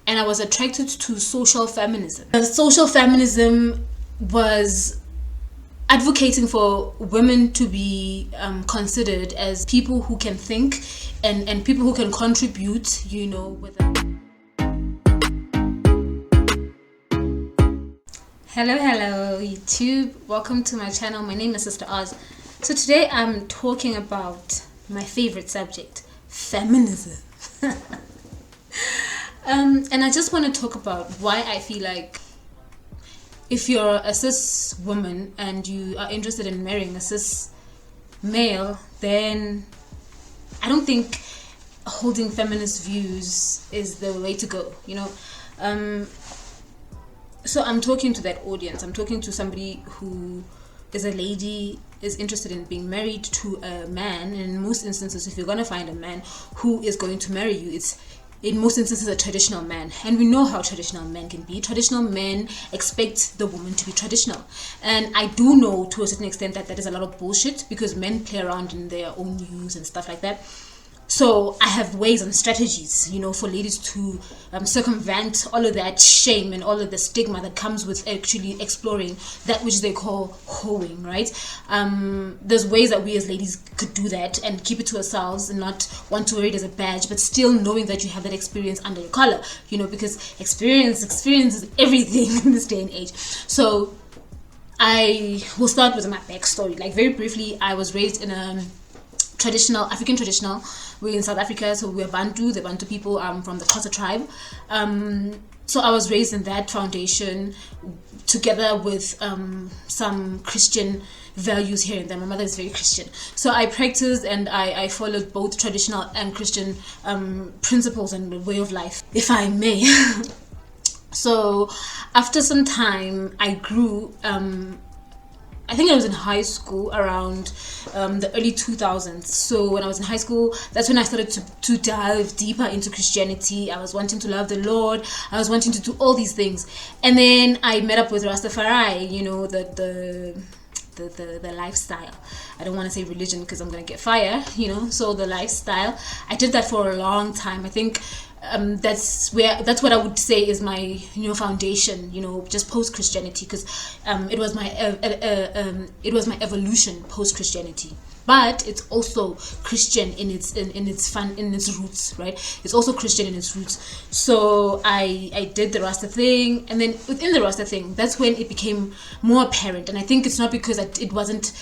and I was attracted to social feminism. Social feminism was advocating for women to be considered as people who can think and people who can contribute, Hello YouTube, welcome to my channel. My name is Sister Oz. So today I'm talking about my favorite subject, feminism. And I just want to talk about why I feel like if you're a cis woman and you are interested in marrying a cis male, then I don't think holding feminist views is the way to go, So I'm talking to that audience. I'm talking to somebody who is a lady, is interested in being married to a man. And in most instances, if you're going to find a man who is going to marry you, it's in most instances a traditional man. And we know how traditional men can be. Traditional men expect the woman to be traditional. And I do know to a certain extent that that is a lot of bullshit, because men play around in their own views and stuff like that. So I have ways and strategies, for ladies to circumvent all of that shame and all of the stigma that comes with actually exploring that which they call hoeing, right? There's ways that we as ladies could do that and keep it to ourselves and not want to wear it as a badge, but still knowing that you have that experience under your collar, because experience is everything in this day and age. So I will start with my backstory. Like, very briefly, I was raised in a African traditional. We're in South Africa, so we're Bantu. The Bantu people from the Xhosa tribe. So I was raised in that foundation, together with some Christian values here and there. My mother is very Christian, so I practiced and I followed both traditional and Christian principles and way of life, if I may. So after some time, I grew. I think I was in high school around the early 2000s. So when I was in high school, that's when I started to dive deeper into Christianity. I was wanting to love the Lord. I was wanting to do all these things. And then I met up with Rastafari, the lifestyle. I don't want to say religion because I'm going to get fire, so the lifestyle. I did that for a long time. I think that's what I would say is my foundation, just post Christianity, because it was my evolution post Christianity. But it's also Christian in its roots, right? It's also Christian in its roots. So I did the Rasta thing, and then within the Rasta thing, that's when it became more apparent. And I think it's not because it wasn't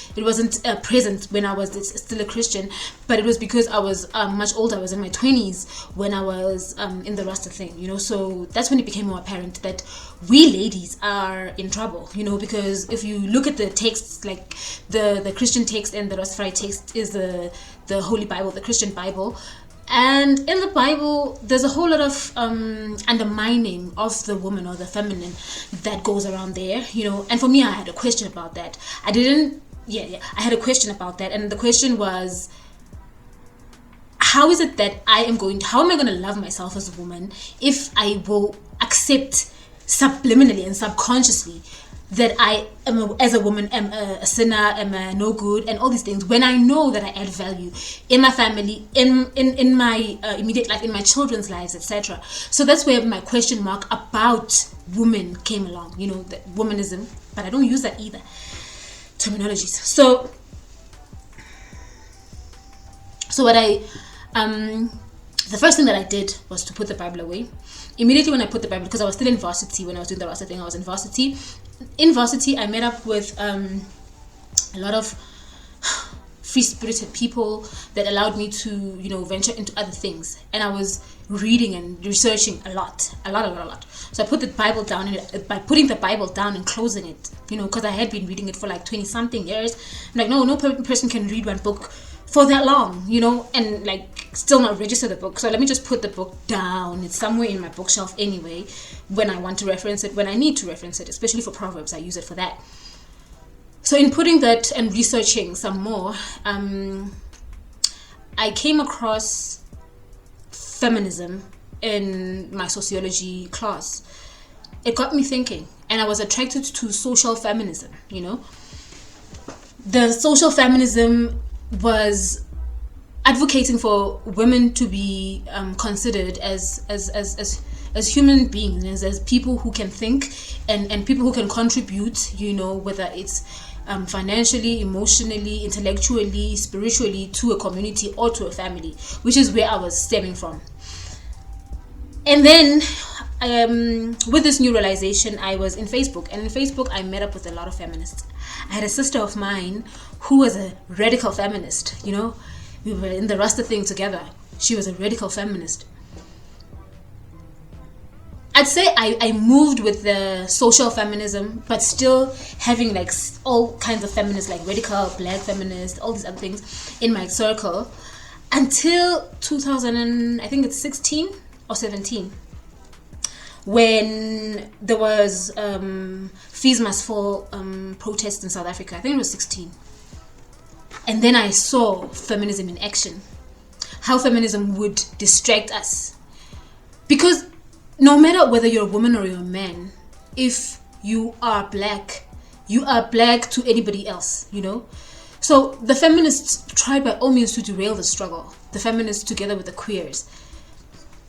present when I was still a Christian, but it was because I was much older. I was in my 20s when I was in the Rasta thing, So that's when it became more apparent that we ladies are in trouble, because if you look at the texts, like the Christian text and the Rastafari text is the Holy Bible, the Christian Bible. And in the Bible, there's a whole lot of undermining of the woman or the feminine that goes around there, And for me, I had a question about that. I had a question about that. And the question was, how is it that how am I going to love myself as a woman if I will accept subliminally and subconsciously that I am as a woman am a sinner, am a no good, and all these things, when I know that I add value in my family, in my immediate life, in my children's lives, etc. So that's where my question mark about woman came along, the womanism, but I don't use that either terminologies. So what the first thing that I did was to put the Bible away. Immediately when I put the Bible, because I was still in varsity when I was doing the Rasta thing, I was in varsity. In varsity, I met up with a lot of free-spirited people that allowed me to, venture into other things. And I was reading and researching a lot. So I put the Bible down, and by putting the Bible down and closing it, because I had been reading it for like 20-something years. I'm like, no person can read one book for that long, and like still not register the book. So let me just put the book down. It's somewhere in my bookshelf anyway, when I want to reference it, when I need to reference it, especially for Proverbs, I use it for that. So in putting that and researching some more, I came across feminism in my sociology class. It got me thinking, and I was attracted to social feminism, The social feminism was advocating for women to be considered as as human beings, as people who can think and people who can contribute, whether it's financially, emotionally, intellectually, spiritually, to a community or to a family, which is where I was stemming from. And then with this new realization, I was in Facebook, and in Facebook I met up with a lot of feminists. I had a sister of mine who was a radical feminist. We were in the Rasta thing together. She was a radical feminist. I'd say I moved with the social feminism, but still having like all kinds of feminists, like radical black feminists, all these other things in my circle, until 2016 or 17, when there was Fees Must Fall protests in South Africa. I think it was 16. And then I saw feminism in action, how feminism would distract us. Because no matter whether you're a woman or you're a man, if you are black to anybody else, So the feminists tried by all means to derail the struggle, the feminists together with the queers.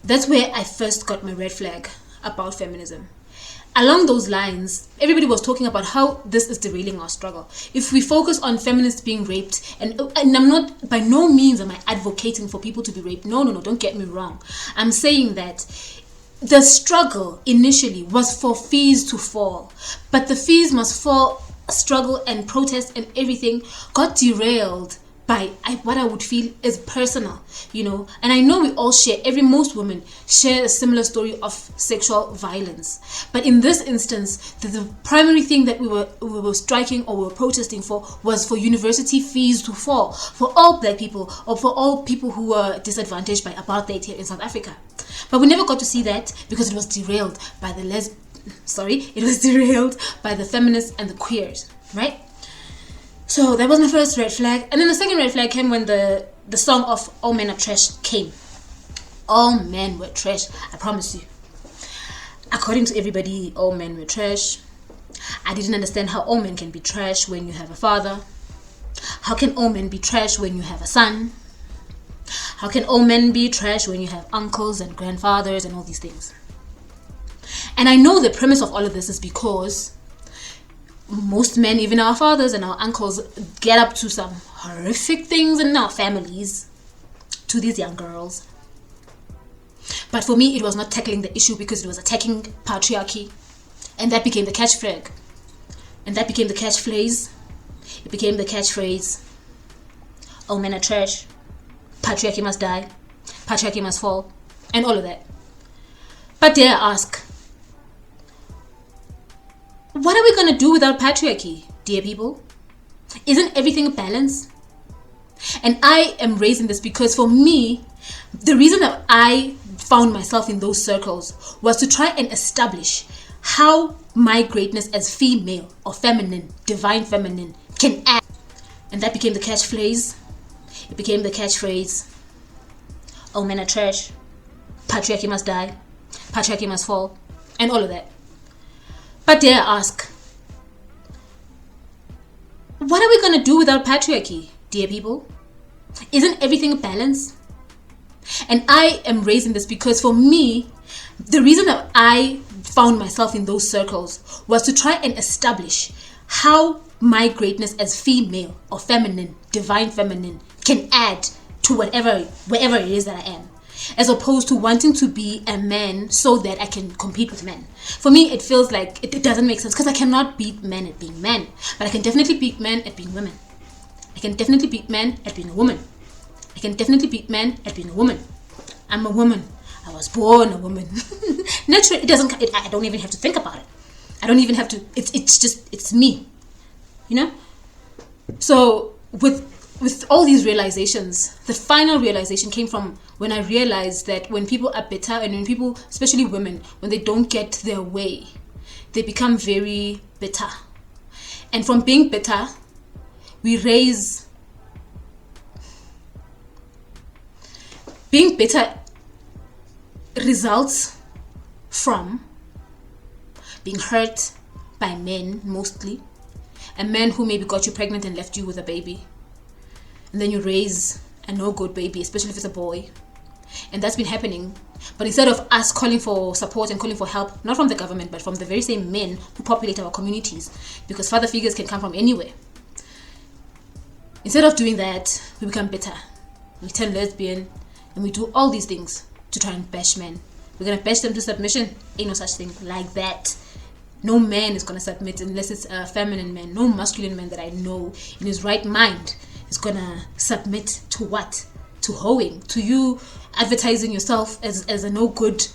That's where I first got my red flag about feminism. Along those lines, everybody was talking about how this is derailing our struggle. If we focus on feminists being raped, and I'm not, by no means am I advocating for people to be raped. No, don't get me wrong. I'm saying that the struggle initially was for fees to fall, but the Fees Must Fall struggle and protest and everything got derailed by what I would feel is personal, and I know we all most women share a similar story of sexual violence. But in this instance, the primary thing that we were striking or we were protesting for was for university fees to fall for all black people, or for all people who were disadvantaged by apartheid here in South Africa. But we never got to see that because it was derailed by derailed by the feminists and the queers, right? So that was my first red flag. And then the second red flag came when the song of All Men Are Trash came. All men were trash, I promise you. According to everybody, all men were trash. I didn't understand how all men can be trash when you have a father. How can all men be trash when you have a son? How can all men be trash when you have uncles and grandfathers and all these things? And I know the premise of all of this is because most men, even our fathers and our uncles, get up to some horrific things in our families to these young girls. But for me, it was not tackling the issue because it was attacking patriarchy. And that became the catchphrase. It became the catchphrase. All men are trash. Patriarchy must die. Patriarchy must fall. And all of that. But dare I ask, what are we going to do without patriarchy, dear people? Isn't everything a balance? And I am raising this because for me, the reason that I found myself in those circles was to try and establish how my greatness as female or feminine, divine feminine, can act. And that became the catchphrase. It became the catchphrase. All men are trash. Patriarchy must die. Patriarchy must fall. And all of that. But dare I ask, what are we going to do without patriarchy, dear people? Isn't everything a balance? And I am raising this because for me, the reason that I found myself in those circles was to try and establish how my greatness as female or feminine, divine feminine, can add to wherever it is that I am, as opposed to wanting to be a man so that I can compete with men. For me, it feels like it doesn't make sense because I cannot beat men at being men, but I can definitely beat men at being women. I can definitely beat men at being a woman. I can definitely beat men at being a woman. I'm a woman. I was born a woman. Naturally, I don't even have to think about it. I don't even have to. It's me. So with all these realizations, the final realization came from when I realized that when people are bitter, and when people, especially women, when they don't get their way, they become very bitter. And from being bitter, being bitter results from being hurt by men mostly. A man who maybe got you pregnant and left you with a baby. And then you raise a no-good baby, especially if it's a boy. And that's been happening But instead of us calling for support and calling for help, not from the government, but from the very same men who populate our communities, because father figures can come from anywhere. Instead of doing that, we become bitter. We turn lesbian, and we do all these things to try and bash men. We're going to bash them to submission. Ain't no such thing like that. No man is going to submit unless it's a feminine man. No masculine man that I know in his right mind is going to submit to what? To hoeing, to you advertising yourself as a no good.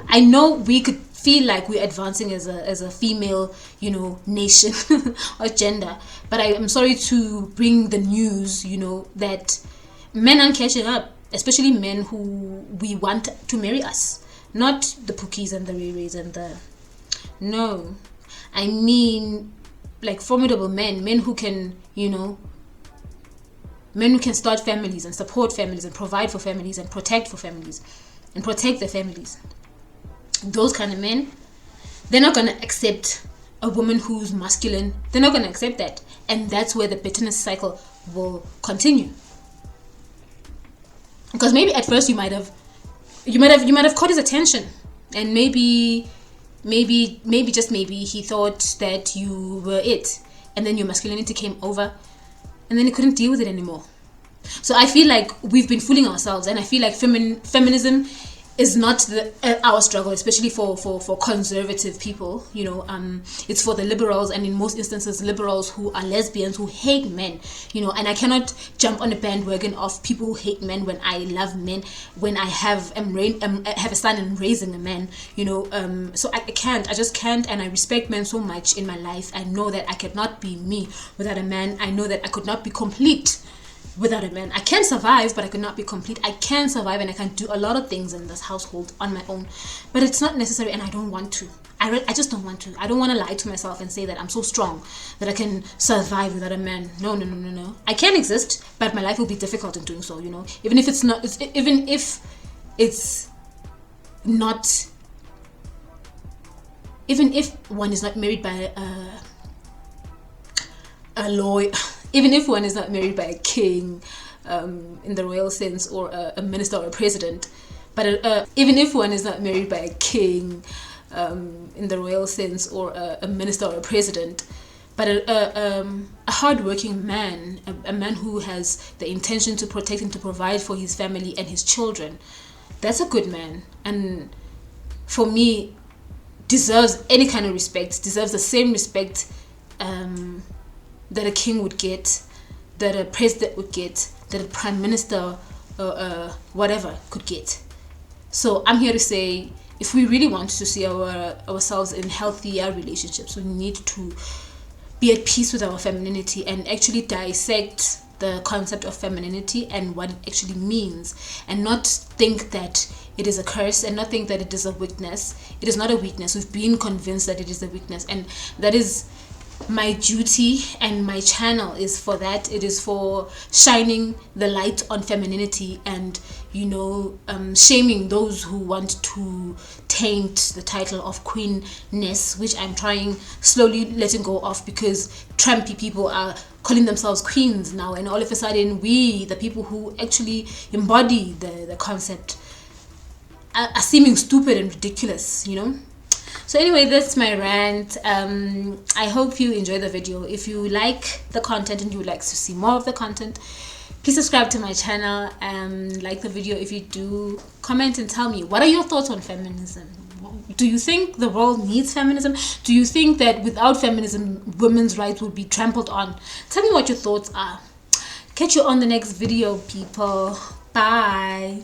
I know we could feel like we're advancing as a female, nation or gender, but I am sorry to bring the news, that men aren't catching up, especially men who we want to marry us, not the Pookies and the Ray-Rays and the... No, I mean like formidable men who can, men who can start families and support families and provide for families and protect for families and protect their families. Those kind of men, they're not going to accept a woman who's masculine. They're not going to accept that. And that's where the bitterness cycle will continue. Because maybe at first you might have caught his attention, and maybe just maybe he thought that you were it, and then your masculinity came over, and then he couldn't deal with it anymore. So I feel like we've been fooling ourselves, and I feel like feminism is not our struggle, especially for conservative people. It's for the liberals, and in most instances son who are lesbians who hate men. And I cannot jump on a bandwagon of people who hate men when I love men, when I have a son and raising a man. So I just can't, and I respect men so much in my life. I know that I cannot be me without a man. I know that I could not be complete without a man. I can survive, but I could not be complete. I can survive, and I can do a lot of things in this household on my own, but it's not necessary, and I don't want to. I just don't want to. I don't want to lie to myself and say that I'm so strong that I can survive without a man. No. I can exist, but my life will be difficult in doing so. Even if one is not married by a lawyer. Even if one is not married by a king, in the royal sense, or a minister or a president, but even if one is not married by a king, in the royal sense, or a minister or a president, but a hardworking man, a man who has the intention to protect and to provide for his family and his children, that's a good man, and for me, deserves any kind of respect, deserves the same respect that a king would get, that a president would get, that a prime minister or whatever could get. So I'm here to say, if we really want to see ourselves in healthier relationships, we need to be at peace with our femininity and actually dissect the concept of femininity and what it actually means, and not think that it is a curse, and not think that it is a weakness. It is not a weakness. We've been convinced that it is a weakness, and that is my duty, and my channel is for that. It is for shining the light on femininity and shaming those who want to taint the title of queenness, which I'm trying slowly letting go of, because Trumpy people are calling themselves queens now, and all of a sudden we, the people who actually embody the concept, are seeming stupid and ridiculous. So anyway, that's my rant. I hope you enjoyed the video. If you like the content and you would like to see more of the content, please subscribe to my channel and like the video. If you do, comment and tell me, what are your thoughts on feminism? Do you think the world needs feminism? Do you think that without feminism, women's rights would be trampled on? Tell me what your thoughts are. Catch you on the next video, people. Bye.